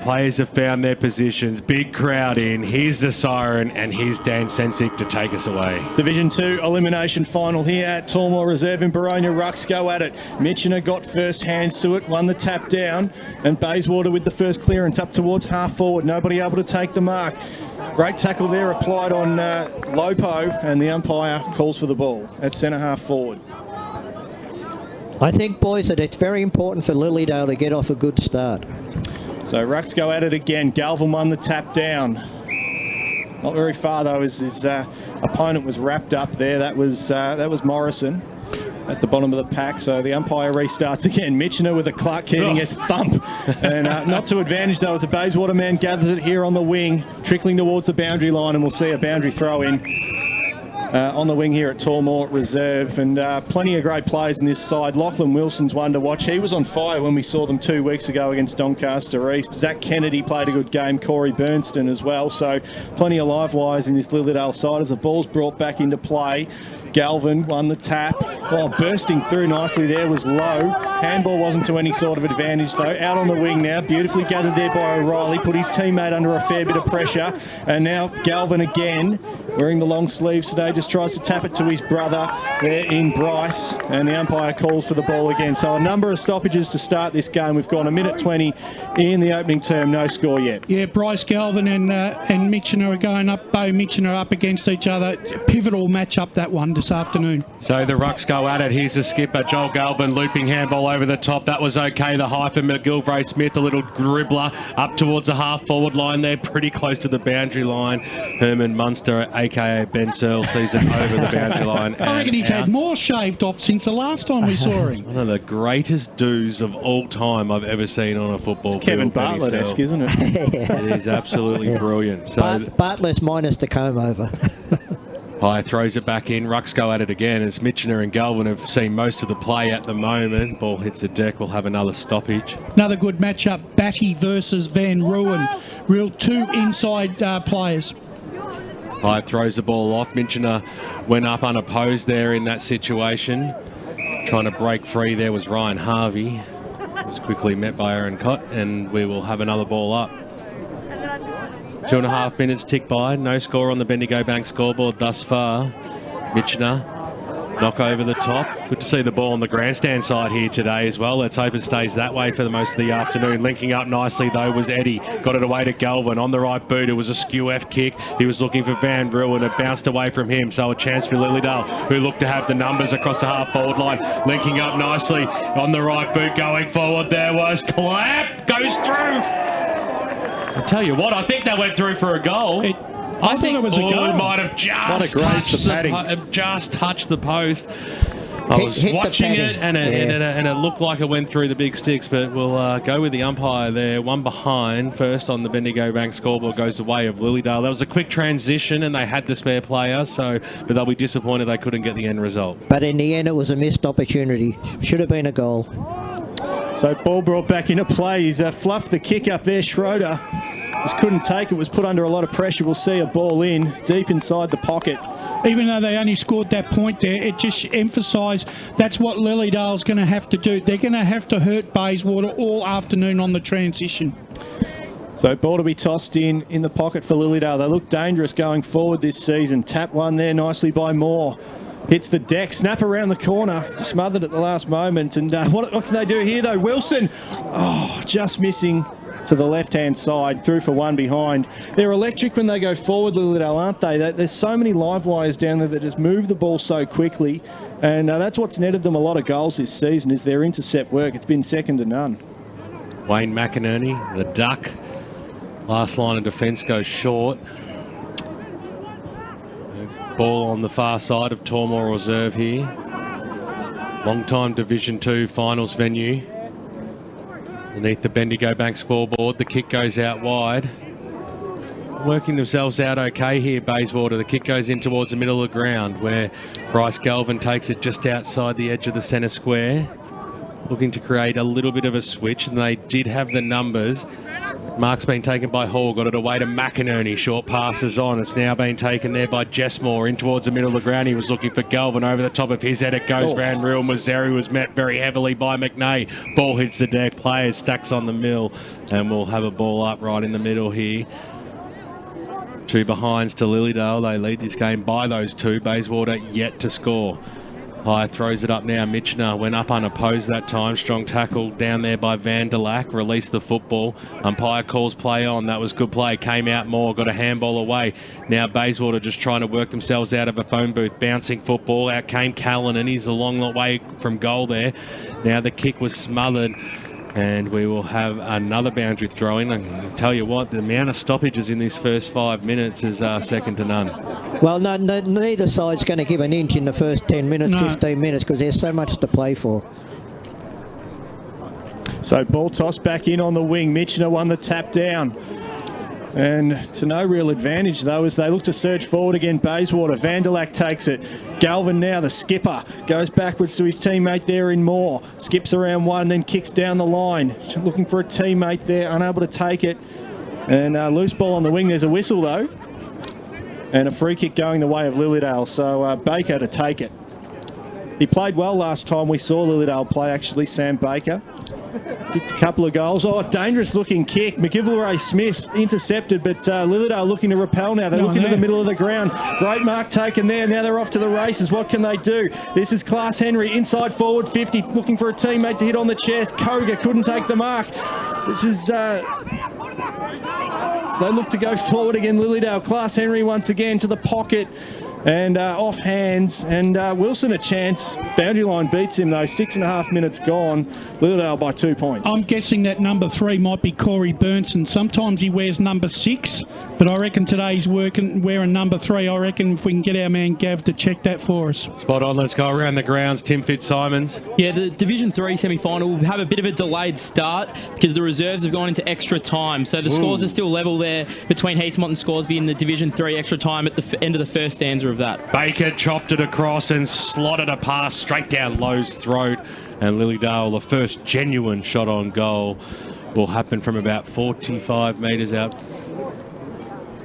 Players have found their positions. Big crowd in. Here's the siren, and here's Dan Sensick to take us away. Division 2 elimination final here at Tormore Reserve in Baronia. Rucks go at it. Mitchener got first hands to it, won the tap down, and Bayswater with the first clearance up towards half forward. Nobody able to take the mark. Great tackle there applied on Lopo, and the umpire calls for the ball at centre half forward. I think, boys, that it's very important for Lilydale to get off a good start. So Rucks go at it again. Galvin won the tap down. Not very far though, as his opponent was wrapped up there. That was Morrison at the bottom of the pack. So the umpire restarts again. Mitchener with a Clark Keating-esque thump. And not to advantage though, as the Bayswater man gathers it here on the wing, trickling towards the boundary line, and we'll see a boundary throw in. On the wing here at Tormore Reserve, and plenty of great players in this side. Lachlan Wilson's one to watch. He was on fire when we saw them 2 weeks ago against Doncaster East. Zach Kennedy played a good game, Corey Burnston as well, so plenty of live wires in this Lilydale side as the ball's brought back into play. Galvin won the tap. Oh, bursting through nicely there was Lowe. Handball wasn't to any sort of advantage though. Out on the wing now, beautifully gathered there by O'Reilly, put his teammate under a fair bit of pressure, and now Galvin again, wearing the long sleeves today, just tries to tap it to his brother there in Bryce, and the umpire calls for the ball again. So a number of stoppages to start this game. We've gone a minute 20 in the opening term, no score yet. Yeah, Bryce Galvin and Mitchener are going up, Bo Mitchener up against each other. Pivotal match-up, that one, this afternoon. So the Rucks go at it. Here's the skipper, Joel Galvin, looping handball over the top. That was okay. The hyper McGilvray Smith, a little dribbler up towards the half-forward line there, pretty close to the boundary line. Herman Munster, a.k.a. Ben Searle, sees it over the boundary line. I reckon he's had more shaved off since the last time we saw him. One of the greatest doos of all time I've ever seen on a football field. Kevin Bartlett-esque, isn't it? It is absolutely brilliant. So Bartlett's minus the comb over. High throws it back in. Rucks go at it again as Mitchener and Galvin have seen most of the play at the moment. Ball hits the deck. We'll have another stoppage. Another good matchup, Batty versus Van Ruin. Real two inside players. High throws the ball off. Mitchener went up unopposed there in that situation. Trying to break free there was Ryan Harvey. Was quickly met by Aaron Cott, and we will have another ball up. 2.5 minutes tick by. No score on the Bendigo Bank scoreboard thus far. Mitchener, knock over the top. Good to see the ball on the grandstand side here today as well. Let's hope it stays that way for the most of the afternoon. Linking up nicely though was Eddie. Got it away to Galvin. On the right boot, it was a skew F kick. He was looking for Van Ruin. It bounced away from him. So a chance for Lilydale, who looked to have the numbers across the half forward line. Linking up nicely on the right boot. Going forward there was Clapp. Goes through. I tell you what, I think that went through for a goal. I think it was a goal. It might have just touched the post. I was watching it, and it looked like it went through the big sticks, but we'll go with the umpire there. One behind, first on the Bendigo Bank scoreboard, goes the way of Lilydale. That was a quick transition, and they had the spare player, but they'll be disappointed they couldn't get the end result. But in the end, it was a missed opportunity. Should have been a goal. So ball brought back into play. He's fluffed the kick up there, Schroeder. Just couldn't take it, was put under a lot of pressure. We'll see a ball in, deep inside the pocket. Even though they only scored that point there, it just emphasised that's what Lilydale's going to have to do. They're going to have to hurt Bayswater all afternoon on the transition. So ball to be tossed in the pocket for Lilydale. They look dangerous going forward this season. Tap one there nicely by Moore. Hits the deck, snap around the corner, smothered at the last moment. And what can they do here though? Wilson, just missing to the left-hand side, through for one behind. They're electric when they go forward, Lilydale, aren't they? There's so many live wires down there that just move the ball so quickly, and that's what's netted them a lot of goals this season, is their intercept work. It's been second to none. Wayne McInerney, the duck. Last line of defence goes short. Ball on the far side of Tormore Reserve here. Long-time Division 2 finals venue. Beneath the Bendigo Bank scoreboard, the kick goes out wide. Working themselves out okay here, Bayswater. The kick goes in towards the middle of the ground where Bryce Galvin takes it just outside the edge of the centre square. Looking to create a little bit of a switch, and they did have the numbers. Mark's been taken by Hall, got it away to McInerney. Short passes on. It's now been taken there by Jessmore in towards the middle of the ground. He was looking for Galvin over the top of his head. It goes round real. Mazzeri was met very heavily by McNay. Ball hits the deck. Players stacks on the mill, and we'll have a ball up right in the middle here. 2 behinds to Lilydale. They lead this game by those 2. Bayswater yet to score. High throws it up now. Mitchner went up unopposed that time. Strong tackle down there by Van der Lack. Released the football. Umpire calls play on. That was good play. Came out more. Got a handball away. Now Bayswater just trying to work themselves out of a phone booth. Bouncing football. Out came Callan, and he's a long way from goal there. Now the kick was smothered. And we will have another boundary throw-in. I can tell you what, the amount of stoppages in these first 5 minutes is second to none. Well, neither side's going to give an inch in the first 10 minutes, 15 minutes, because there's so much to play for. So ball tossed back in on the wing. Mitchner won the tap down. And to no real advantage, though, as they look to surge forward again. Bayswater. Van der Lack takes it. Galvin now, the skipper, goes backwards to his teammate there in Moore. Skips around one, then kicks down the line. Looking for a teammate there, unable to take it. And loose ball on the wing. There's a whistle, though. And a free kick going the way of Lilydale. So Baker to take it. He played well last time we saw Lilydale play, actually, Sam Baker. Kicked a couple of goals. Oh, dangerous looking kick. McGillivray-Smith intercepted, but Lilydale looking to repel now. They look into the middle of the ground. Great mark taken there. Now they're off to the races. What can they do? This is Class Henry, inside forward 50, looking for a teammate to hit on the chest. Koga couldn't take the mark. This is... they look to go forward again. Lilydale. Class Henry once again to the pocket. And off hands, and Wilson a chance. Boundary line beats him though. 6.5 minutes gone. Lilydale by 2 points. I'm guessing that number 3 might be Corey Burnson. Sometimes he wears number 6, but I reckon today he's wearing number 3. I reckon if we can get our man Gav to check that for us. Spot on. Let's go around the grounds. Tim Fitzsimons. Yeah, the Division 3 semi-final will have a bit of a delayed start because the reserves have gone into extra time. So the scores are still level there between Heathmont and Scoresby in the Division 3 extra time at the end of the first stanza of that. Baker chopped it across and slotted a pass straight down Lowe's throat. And Lilydale, the first genuine shot on goal, will happen from about 45 metres out,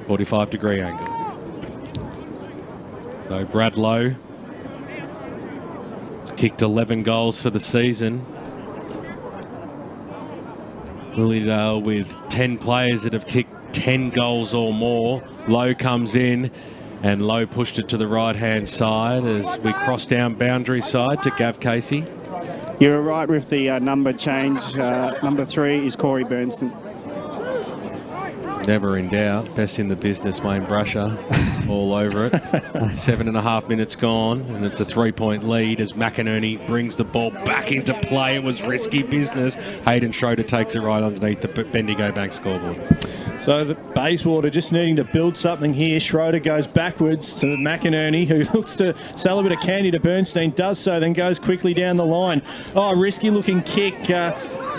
45-degree angle. So Brad Lowe has kicked 11 goals for the season. Lilydale with 10 players that have kicked 10 goals or more. Lowe comes in, and Lowe pushed it to the right-hand side as we cross down boundary side to Gav Casey. You're right with the number change. Number 3 is Corey Burnson. Never in doubt. Best in the business, Wayne Brusher. All over it. 7.5 minutes gone, and it's a 3-point lead as McInerney brings the ball back into play. It was risky business. Hayden Schroeder takes it right underneath the Bendigo Bank scoreboard. So the Bayswater just needing to build something here. Schroeder goes backwards to McInerney, who looks to sell a bit of candy to Bernstein, does so, then goes quickly down the line. Oh, risky looking kick.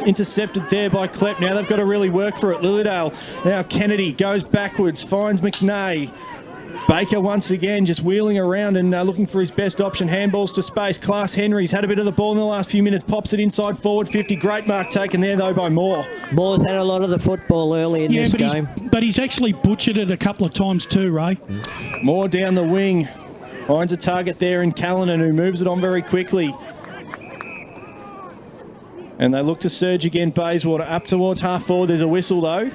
Intercepted there by Klepp. Now they've got to really work for it. Lilydale. Now Kennedy goes backwards, finds McNay. Baker once again just wheeling around and looking for his best option. Handballs to space. Class Henry's had a bit of the ball in the last few minutes. Pops it inside forward 50. Great mark taken there though by Moore. Moore's had a lot of the football early in this game. But he's actually butchered it a couple of times too, Ray. Moore down the wing. Finds a target there in Callanan, who moves it on very quickly. And they look to surge again. Bayswater up towards half forward. There's a whistle though.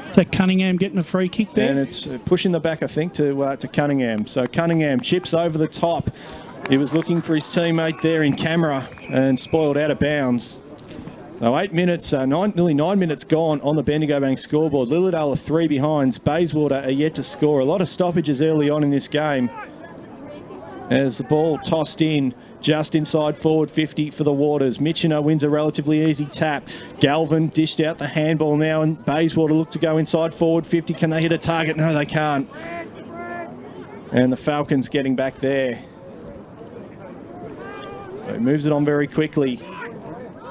Is that Cunningham getting a free kick there? And it's pushing the back, I think, to Cunningham. So Cunningham chips over the top. He was looking for his teammate there in camera and spoiled out of bounds. So 8 minutes, nearly 9 minutes gone on the Bendigo Bank scoreboard. Lilydale are 3 behinds. Bayswater are yet to score. A lot of stoppages early on in this game. As the ball tossed in just inside forward 50 for the Waters. Mitchiner wins a relatively easy tap. Galvin dished out the handball now, and Bayswater look to go inside forward 50. Can they hit a target? No, they can't. And the Falcons getting back there. So he moves it on very quickly.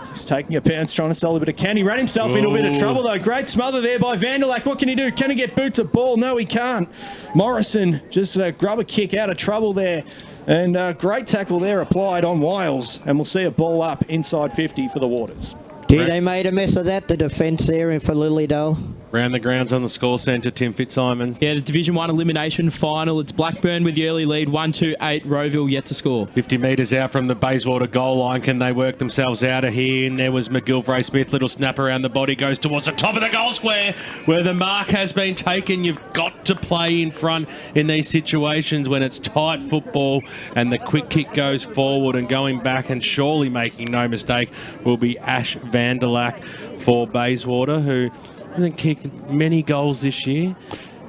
Just taking a bounce, trying to sell a bit of candy. Ran himself into a bit of trouble though. Great smother there by Van der Lack. What can he do? Can he get boot to ball? No, he can't. Morrison just grub a kick out of trouble there. And great tackle there applied on Wiles. And we'll see a ball up inside 50 for the Waters. Gee, they made a mess of that, the defence there for Lilydale. Round the grounds on the score centre, Tim Fitzsimons. Yeah, the Division 1 elimination final. It's Blackburn with the early lead, 1-2-8. Rowville yet to score. 50 metres out from the Bayswater goal line. Can they work themselves out of here? And there was McGilvray Smith. Little snap around the body. Goes towards the top of the goal square where the mark has been taken. You've got to play in front in these situations when it's tight football and the quick kick goes forward, and going back and surely making no mistake will be Ash Vanderlack for Bayswater, who hasn't kicked many goals this year.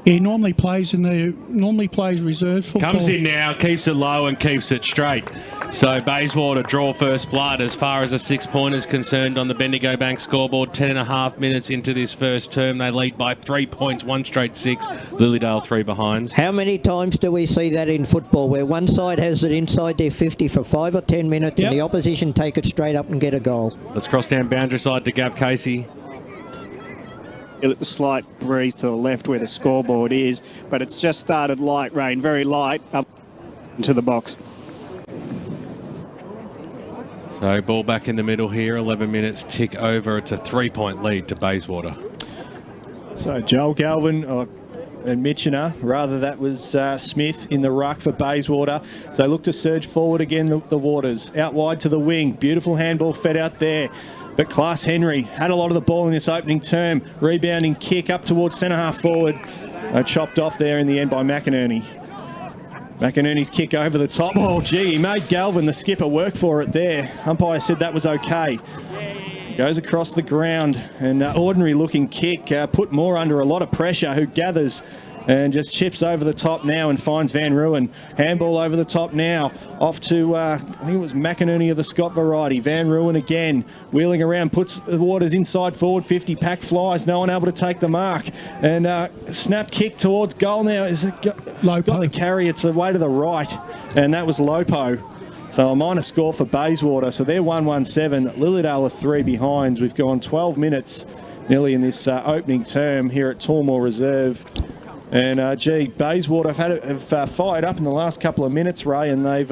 He normally plays reserve football. Comes in now, keeps it low and keeps it straight. So Bayswater draw first blood as far as a 6-pointer is concerned on the Bendigo Bank scoreboard. 10.5 minutes into this first term. They lead by 3 points, 1 straight 6. Lilydale 3 behinds. How many times do we see that in football where one side has it inside their 50 for 5 or 10 minutes and the opposition take it straight up and get a goal? Let's cross down boundary side to Gav Casey. The slight breeze to the left where the scoreboard is, but it's just started light rain, very light, up into the box. So ball back in the middle here, 11 minutes tick over. It's a 3-point lead to Bayswater. So Joel Galvin and Mitchener, rather that was Smith in the ruck for Bayswater. So they look to surge forward again, the Waters. Out wide to the wing, beautiful handball fed out there. But Class Henry had a lot of the ball in this opening term. Rebounding kick up towards centre-half forward. Chopped off there in the end by McInerney. McInerney's kick over the top. Oh, gee, he made Galvin, the skipper, work for it there. Umpire said that was okay. Goes across the ground. And ordinary looking kick. Put Moore under a lot of pressure, who gathers and just chips over the top now and finds Van Ruin. Handball over the top now. Off to, I think it was McInerney of the Scott variety. Van Ruin again. Wheeling around, puts the Waters inside forward. 50 pack flies. No one able to take the mark. And snap kick towards goal now. Is it got the carry? It's away to the right. And that was Lopo. So a minor score for Bayswater. So they're 1-1-7. Lilydale are 3 behinds. We've gone 12 minutes nearly in this opening term here at Tormore Reserve. And, Bayswater have fired up in the last couple of minutes, Ray, and they've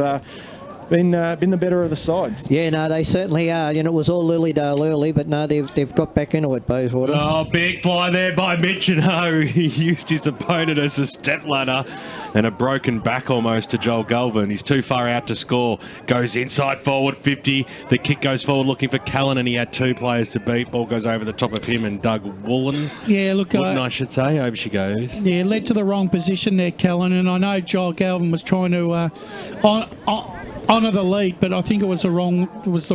been the better of the sides. Yeah, no, they certainly are. You know, it was all Lilydale early, but no, they've got back into it, Bayswater. Oh, big fly there by Mitchell. He used his opponent as a stepladder and a broken back almost to Joel Galvin. He's too far out to score. Goes inside forward, 50. The kick goes forward looking for Callan, and he had 2 players to beat. Ball goes over the top of him and Doug Woolen. Yeah, look. Woolen, I should say. Over she goes. Yeah, led to the wrong position there, Callan, and I know Joel Galvin was trying to honour the lead, but I think it was pulled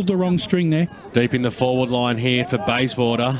the wrong string there. Deep in the forward line here for Bayswater.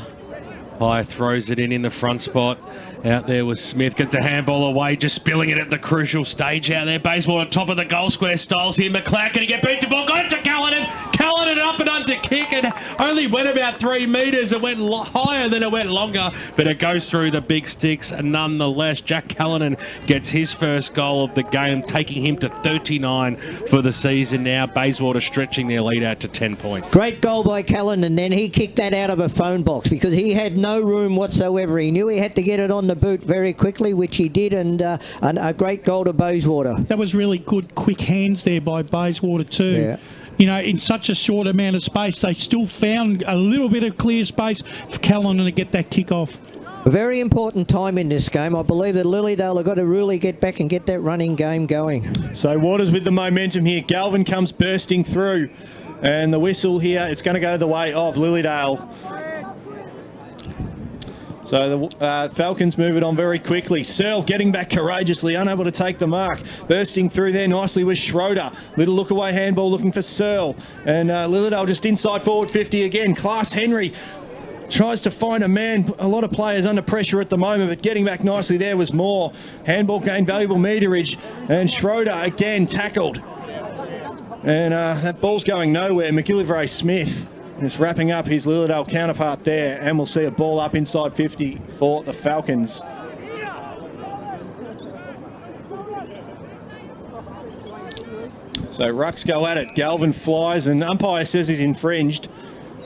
High throws it in the front spot. Out there was Smith, gets the handball away, just spilling it at the crucial stage out there. Bayswater top of the goal square, styles here. McLeod, can he get beat to ball? Goes to Callanan. Callanan up and under kick, and only went about 3 metres. It went higher than it went longer, but it goes through the big sticks nonetheless. Jack Callanan gets his first goal of the game, taking him to 39 for the season now. Bayswater stretching their lead out to 10 points. Great goal by Callan, and then he kicked that out of a phone box because he had no room whatsoever. He knew he had to get it on the boot very quickly, which he did, and a great goal to Bayswater. That was really good, quick hands there by Bayswater too. Yeah. You know, in such a short amount of space, they still found a little bit of clear space for Callan to get that kick off. A very important time in this game. I believe that Lilydale have got to really get back and get that running game going. So Waters with the momentum here. Galvin comes bursting through, and the whistle here, it's going to go the way of Lilydale. So the Falcons move it on very quickly. Searle getting back courageously, unable to take the mark. Bursting through there nicely was Schroeder. Little look away handball looking for Searle. And Lilydale just inside forward 50 again. Class Henry tries to find a man. A lot of players under pressure at the moment, but getting back nicely there was Moore. Handball gained valuable meterage. And Schroeder again tackled. And that ball's going nowhere. McGillivray Smith is wrapping up his Lilydale counterpart there, and we'll see a ball up inside 50 for the Falcons. So rucks go at it. Galvin flies, and umpire says he's infringed.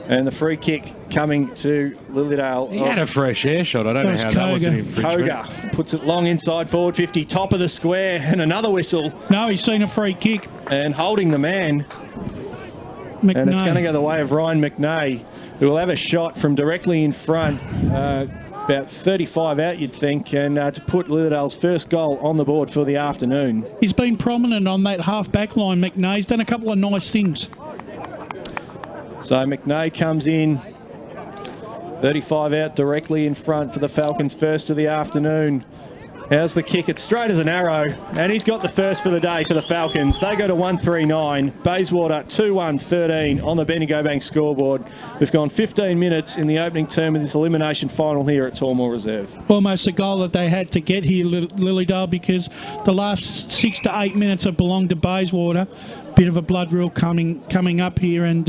And the free kick coming to Lilydale. He had a fresh air shot. I don't know how that was an infringement. Koga puts it long inside forward 50, top of the square, and another whistle. No, he's seen a free kick. And holding the man And it's going to go the way of Ryan McNay, who will have a shot from directly in front, about 35 out, you'd think, and to put Lilydale's first goal on the board for the afternoon. He's been prominent on that half-back line, McNay's done a couple of nice things. So McNay comes in, 35 out directly in front for the Falcons' first of the afternoon. How's the kick? It's straight as an arrow, and he's got the first for the day for the Falcons. They go to 139. Bayswater 2-1-13 on the Bendigo Bank scoreboard. We've gone 15 minutes in the opening term of this elimination final here at Tormore Reserve. Almost a goal that they had to get here, Lilydale, because the last 6 to 8 minutes have belonged to Bayswater. Bit of a blood rule coming up here, and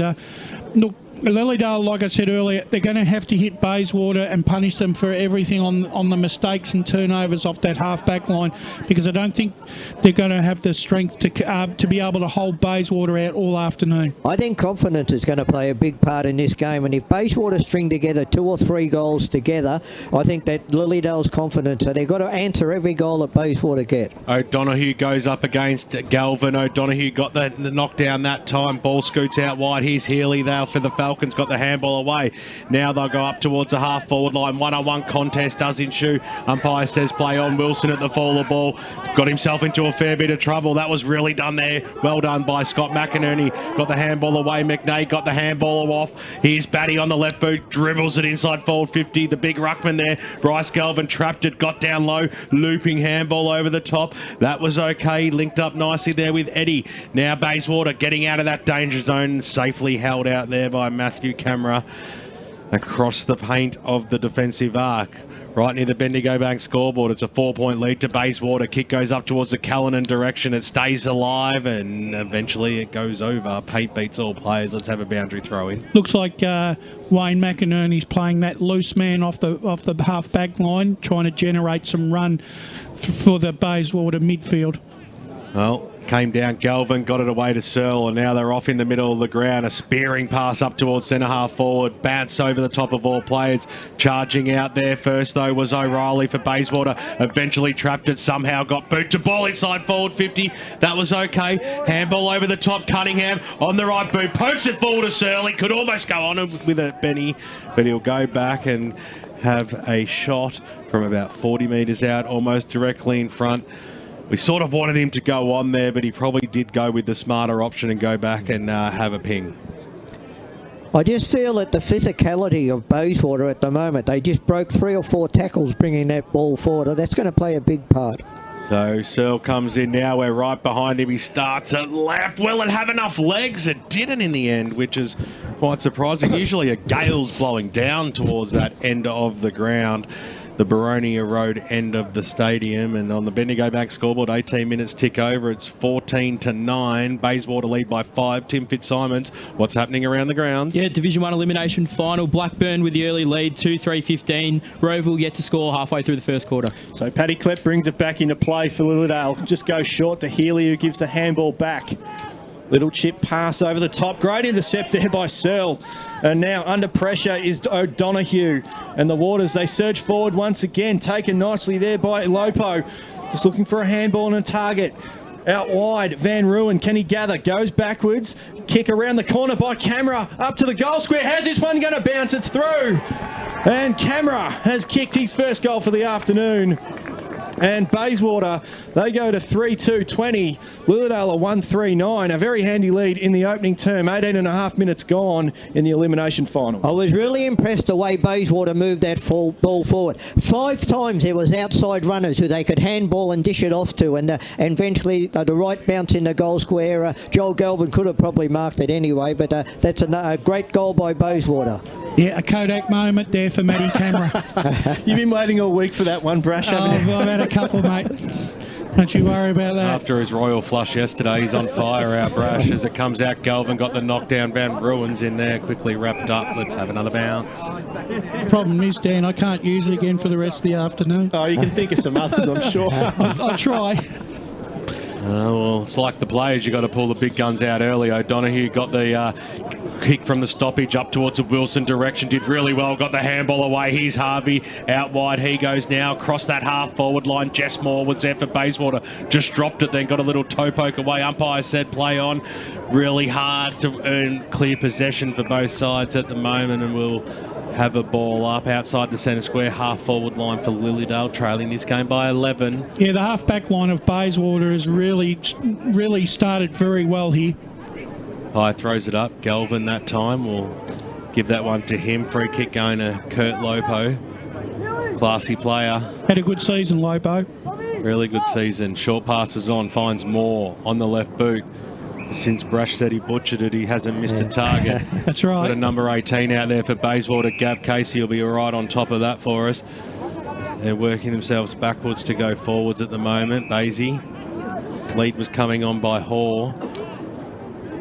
look, Lilydale, like I said earlier, they're going to have to hit Bayswater and punish them for everything on the mistakes and turnovers off that half-back line, because I don't think they're going to have the strength to be able to hold Bayswater out all afternoon. I think confidence is going to play a big part in this game, and if Bayswater string together 2 or 3 goals together, I think that Lilydale's confident, so they've got to answer every goal that Bayswater get. O'Donoghue goes up against Galvin. O'Donoghue got the knockdown that time. Ball scoots out wide. Here's Healy-Dale for the Falcons. Got the handball away. Now they'll go up towards the half-forward line. 1-on-1 contest does ensue. Umpire says play on. Wilson at the fall of ball. Got himself into a fair bit of trouble. That was really done there. Well done by Scott McInerney. Got the handball away. McNay got the handball off. Here's Batty on the left boot. Dribbles it inside forward 50. The big ruckman there. Bryce Galvin trapped it. Got down low. Looping handball over the top. That was okay. Linked up nicely there with Eddie. Now Bayswater getting out of that danger zone. Safely held out there by Matthew Camera across the paint of the defensive arc. Right near the Bendigo Bank scoreboard. It's a 4-point lead to Bayswater. Kick goes up towards the Callanan direction. It stays alive and eventually it goes over. Paint beats all players. Let's have a boundary throw in. Looks like Wayne McInerney's playing that loose man off the half-back line, trying to generate some run for the Bayswater midfield. Well, came down Galvin, got it away to Searle, and now they're off in the middle of the ground. A spearing pass up towards centre half forward, bounced over the top of all players. Charging out there first, though, was O'Reilly for Bayswater. Eventually trapped it, somehow got boot to ball inside forward 50. That was okay. Handball over the top, Cunningham on the right boot. Pokes it forward to Searle. He could almost go on with it, Benny, but he'll go back and have a shot from about 40 metres out, almost directly in front. We sort of wanted him to go on there, but he probably did go with the smarter option and go back and have a ping. I just feel that the physicality of Bayswater at the moment, they just broke 3 or 4 tackles bringing that ball forward. That's going to play a big part. So Searle comes in now. We're right behind him. He starts at left. Will it have enough legs? It didn't in the end, which is quite surprising. Usually a gale's blowing down towards that end of the ground, the Baronia Road end of the stadium. And on the Bendigo Bank scoreboard, 18 minutes tick over. It's 14-9. Bayswater lead by 5. Tim Fitzsimons, what's happening around the grounds? Yeah, Division 1 elimination final. Blackburn with the early lead, 2-3-15. Roval yet to score halfway through the first quarter. So Paddy Klepp brings it back into play for Lilydale. Just goes short to Healy, who gives the handball back. Little chip pass over the top. Great intercept there by Searle. And now under pressure is O'Donoghue. And the Waters, they surge forward once again. Taken nicely there by Lopo. Just looking for a handball and a target. Out wide, Van Ruin, can he gather? Goes backwards. Kick around the corner by Camera. Up to the goal square. How's this one going to bounce? It's through. And Camera has kicked his first goal for the afternoon. And Bayswater, they go to 3-2-20. Lilydale are 1-3-9. A very handy lead in the opening term. 18.5 minutes gone in the elimination final. I was really impressed the way Bayswater moved that ball forward. 5 times there was outside runners who they could handball and dish it off to, and eventually the right bounce in the goal square. Joel Galvin could have probably marked it anyway, but that's a great goal by Bayswater. Yeah, a Kodak moment there for Matty Camera. You've been waiting all week for that one, Brash, haven't you? I've had a couple, mate. Don't you worry about that. After his royal flush yesterday, he's on fire, our Brash. As it comes out, Galvin got the knockdown. Van Ruins in there, quickly wrapped up. Let's have another bounce. Problem is, Dan, I can't use it again for the rest of the afternoon. Oh, you can think of some others, I'm sure. I'll try. Well, it's like the players. You got to pull the big guns out early. O'Donoghue got the kick from the stoppage up towards the Wilson direction. Did really well. Got the handball away. Here's Harvey. Out wide he goes now. Across that half forward line. Jess Moore was there for Bayswater. Just dropped it then. Got a little toe poke away. Umpire said play on. Really hard to earn clear possession for both sides at the moment, and we'll have a ball up outside the centre square, half forward line for Lilydale, trailing this game by 11. Yeah, the half back line of Bayswater has really started very well here. High throws it up. Galvin that time will give that one to him. Free kick going to Kurt Lopo. Classy player. Had a good season, Lopo. Really good season. Short passes on, finds Moore on the left boot. Since Brash said he butchered it, he hasn't missed a target. That's right. Got a number 18 out there for Bayswater. Gav Casey will be right on top of that for us. They're working themselves backwards to go forwards at the moment. Basie. Lead was coming on by Hall.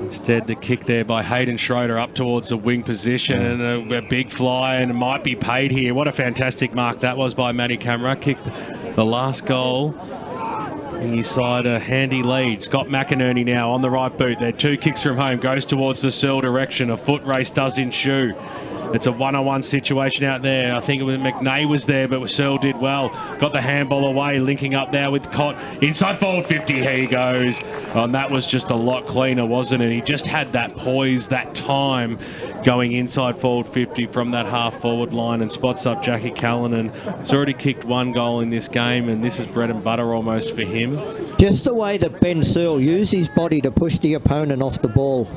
Instead, the kick there by Hayden Schroeder up towards the wing position, and a big fly, and it might be paid here. What a fantastic mark that was by Matty Camera. Kicked the last goal. And his side a handy lead. Scott McInerney now on the right boot. There, 2 kicks from home, goes towards the Searle direction. A foot race does ensue. It's a one-on-one situation out there. I think it was McNay was there, but Searle did well. Got the handball away, linking up there with Cott. Inside forward 50, here he goes. And that was just a lot cleaner, wasn't it? He just had that poise, that time going inside forward 50 from that half forward line, and spots up Jackie Callanan. He's already kicked 1 goal in this game, and this is bread and butter almost for him. Just the way that Ben Searle used his body to push the opponent off the ball.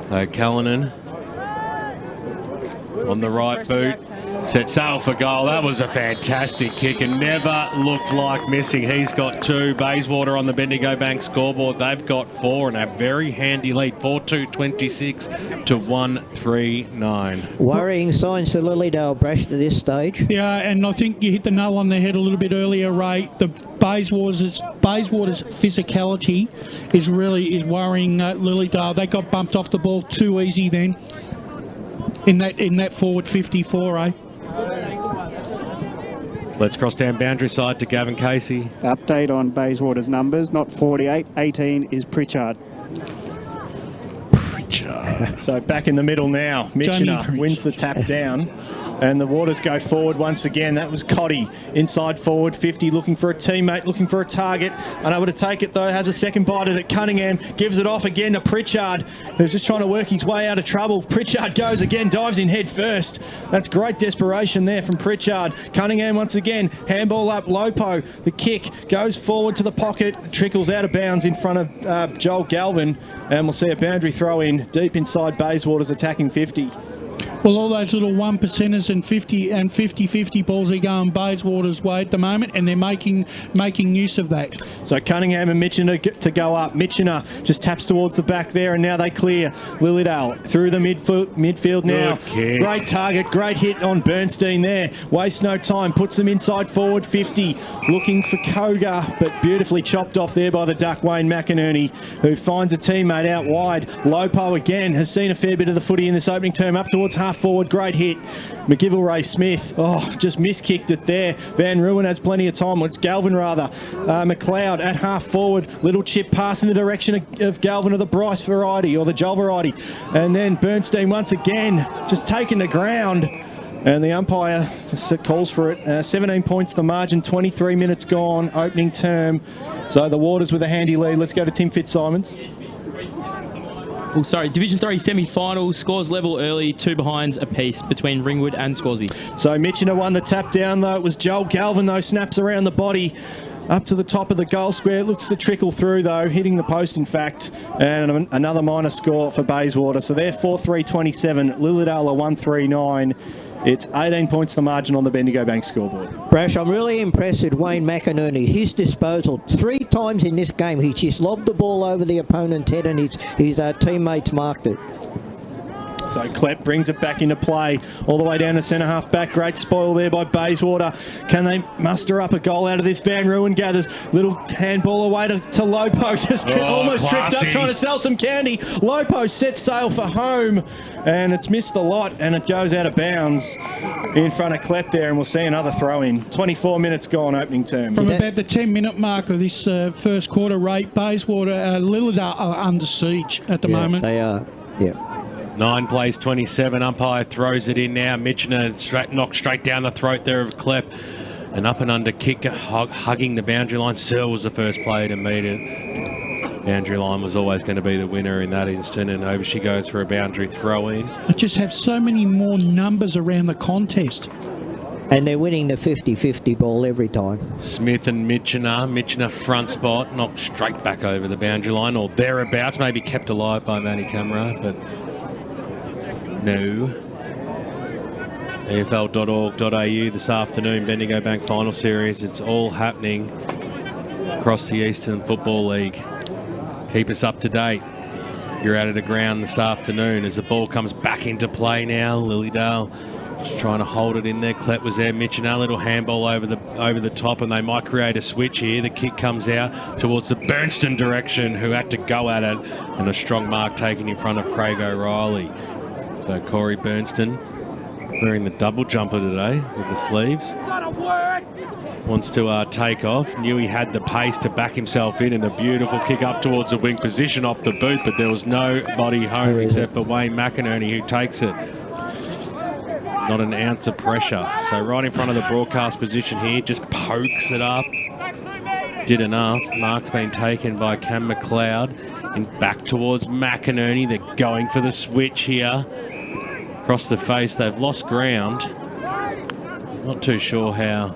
So Callanan on the right boot, set sail for goal. That was a fantastic kick and never looked like missing. He's got 2. Bayswater on the Bendigo Bank scoreboard, they've got 4, and a very handy lead, 4-2-26 to 1-3-9. Worrying signs for Lilydale, Brash, to this stage. Yeah, and I think you hit the nail on the head a little bit earlier, Ray. The Bayswater's physicality is worrying Lilydale. They got bumped off the ball too easy then. In that forward 54, eh? Let's cross down boundary side to Gavin Casey. Update on Bayswater's numbers, not 48, 18 is Pritchard. So back in the middle now. Mitchener wins the tap down. And the Waters go forward once again. That was Cotty. Inside forward 50, looking for a teammate, looking for a target. Unable to take it though, has a second bite at it. Cunningham gives it off again to Pritchard, who's just trying to work his way out of trouble. Pritchard goes again, dives in head first. That's great desperation there from Pritchard. Cunningham once again, handball up, Lopo. The kick goes forward to the pocket, trickles out of bounds in front of Joel Galvin. And we'll see a boundary throw in deep inside Bayswater's attacking 50. Well, all those little 1%ers and 50-50 balls are going Bayswater's way at the moment, and they're making use of that. So Cunningham and Mitchener get to go up. Mitchener just taps towards the back there, and now they clear. Lilydale through the midfield now. Great target, great hit on Bernstein there. Wastes no time, puts them inside forward 50. Looking for Koga, but beautifully chopped off there by the Duck, Wayne McInerney, who finds a teammate out wide. Lopo again has seen a fair bit of the footy in this opening term, up towards half forward, great hit. McGill Ray Smith, just miskicked it there. Van Ruin has plenty of time. It's Galvin rather. McLeod at half forward, little chip pass in the direction of Galvin of the Bryce variety or the Joel variety. And then Bernstein once again just taking the ground. And the umpire calls for it. 17 points the margin, 23 minutes gone, opening term. So the Waters with a handy lead. Let's go to Tim Fitzsimons. Oh, sorry, Division 3 semi-final, scores level early, 2 behinds apiece between Ringwood and Scoresby. So Mitchener won the tap down though. It was Joel Galvin though, snaps around the body up to the top of the goal square. It looks to trickle through though, hitting the post in fact, and another minor score for Bayswater. So they're 4-3-27, Lilydale are 1-3-9. It's 18 points the margin on the Bendigo Bank scoreboard. Brash, I'm really impressed with Wayne McInerney. His disposal, 3 times in this game, he just lobbed the ball over the opponent's head and his teammates marked it. So Klepp brings it back into play all the way down to centre half back. Great spoil there by Bayswater. Can they muster up a goal out of this? Van Ruin gathers. Little handball away to Lopo. Just almost tripped up trying to sell some candy. Lopo sets sail for home and it's missed the lot and it goes out of bounds in front of Klepp there, and we'll see another throw in. 24 minutes gone opening term. From about the 10-minute mark of this first quarter rate, Bayswater, Lilydale are under siege at the moment. They are, yeah. 9 plays 27. Umpire throws it in now. Michener knocked straight down the throat there of Klepp. An up and under kick, hugging the boundary line. Searle was the first player to meet it. Boundary line was always going to be the winner in that instant, and over she goes for a boundary throw-in. I just have so many more numbers around the contest. And they're winning the 50-50 ball every time. Smith and Michener front spot, knocked straight back over the boundary line, or thereabouts, maybe kept alive by Manny Camera, but no. EFL.org.au this afternoon, Bendigo Bank Final Series. It's all happening across the Eastern Football League. Keep us up to date. You're out of the ground this afternoon as the ball comes back into play now. Lilydale just trying to hold it in there. Klepp was there. Michener, little handball over the top, and they might create a switch here. The kick comes out towards the Burnston direction, who had to go at it, and a strong mark taken in front of Craig O'Reilly. So Corey Burnston wearing the double jumper today with the sleeves. Wants to take off. Knew he had the pace to back himself in, and a beautiful kick up towards the wing position off the boot, but there was nobody home except for Wayne McInerney, who takes it. Not an ounce of pressure. So right in front of the broadcast position here, just pokes it up. Did enough. Mark's been taken by Cam McLeod. And back towards McInerney. They're going for the switch here. Across the face, they've lost ground. Not too sure how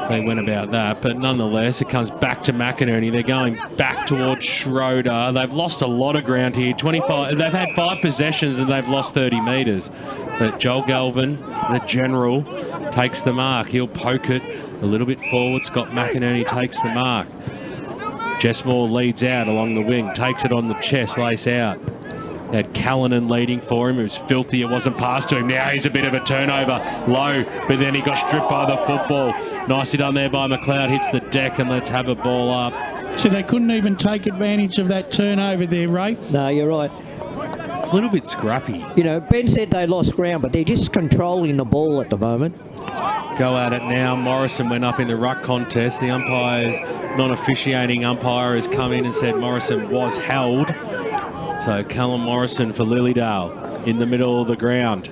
they went about that, but nonetheless, it comes back to McInerney. They're going back towards Schroeder. They've lost a lot of ground here. 25. They've had 5 possessions and they've lost 30 metres. But Joel Galvin, the general, takes the mark. He'll poke it a little bit forward. Scott McInerney takes the mark. Jess Moore leads out along the wing, takes it on the chest, lace out. They had Callanan leading for him. It was filthy. It wasn't passed to him. Now he's a bit of a turnover. Low, but then he got stripped by the football. Nicely done there by McLeod. Hits the deck, and let's have a ball up. So they couldn't even take advantage of that turnover there, Ray? No, you're right. A little bit scrappy. You know, Ben said they lost ground, but they're just controlling the ball at the moment. Go at it now. Morrison went up in the ruck contest. The umpire's non-officiating umpire has come in and said Morrison was held. So Callum Morrison for Lilydale in the middle of the ground,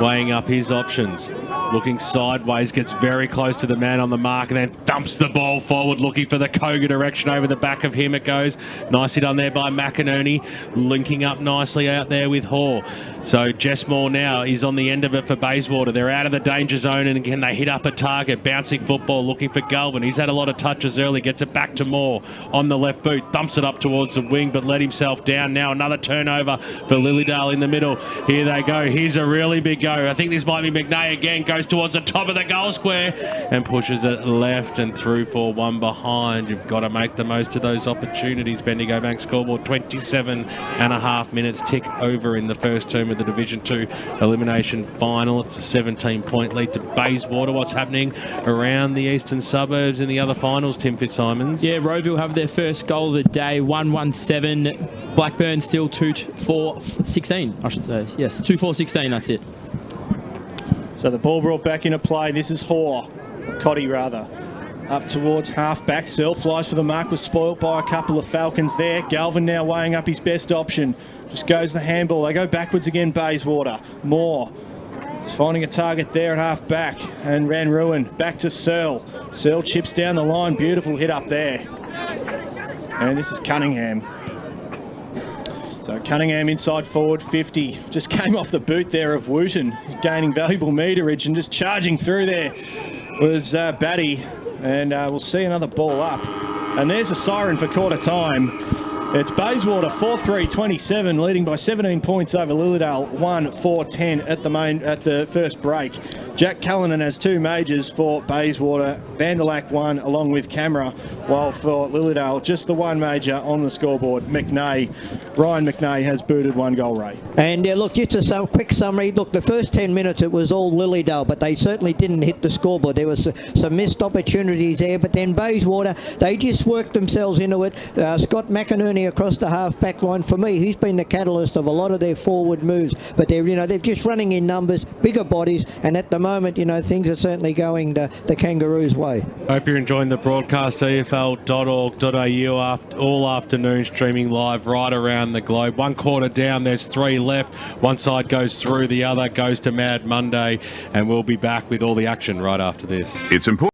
weighing up his options. Looking sideways, gets very close to the man on the mark, and then dumps the ball forward, looking for the Koga direction. Over the back of him it goes. Nicely done there by McInerney, linking up nicely out there with Hoare. So Jess Moore now is on the end of it for Bayswater. They're out of the danger zone, and again they hit up a target. Bouncing football, looking for Galvin. He's had a lot of touches early, gets it back to Moore on the left boot, dumps it up towards the wing, but let himself down. Now another turnover for Lilydale in the middle. Here they go. Here's a really big go. I think this might be McNay again. Goes towards the top of the goal square and pushes it left and through for one behind. You've got to make the most of those opportunities. Bendigo Bank scoreboard 27.5 minutes tick over in the first term of the Division 2 elimination final. It's a 17-point lead to Bayswater. What's happening around the eastern suburbs in the other finals, Tim Fitzsimons? Yeah, Rowville have their first goal of the day, 1-1-7. Blackburn still 2-4-16, I should say. Yes, 2-4-16, that's it. So the ball brought back into play. This is Hoare, Cotty rather, up towards half-back. Searle flies for the mark, was spoilt by a couple of Falcons there. Galvin now weighing up his best option. Just goes the handball. They go backwards again, Bayswater. Moore is finding a target there at half-back. And Van Ruin back to Searle. Searle chips down the line. Beautiful hit up there. And this is Cunningham. So Cunningham inside forward 50. Just came off the boot there of Wooten, gaining valuable meterage, and just charging through there was Batty. And we'll see another ball up. And there's a siren for quarter time. It's Bayswater 4-3-27, leading by 17 points over Lilydale 1-4-10 at the first break. Jack Callanan has 2 majors for Bayswater, Vanderlack 1 along with Camera, while for Lilydale just the 1 major on the scoreboard. Ryan McNay has booted 1 goal, Ray. And look, just a quick summary. Look, the first 10 minutes it was all Lilydale, but they certainly didn't hit the scoreboard. There was some missed opportunities there, but then Bayswater, they just worked themselves into it. Scott McInerney running across the half-back line. For me, he's been the catalyst of a lot of their forward moves. But they're just running in numbers, bigger bodies, and at the moment, things are certainly going the Kangaroos' way. Hope you're enjoying the broadcast. EFL.org.au all afternoon, streaming live right around the globe. 1 quarter down, there's 3 left. One side goes through, the other goes to Mad Monday, and we'll be back with all the action right after this. It's important.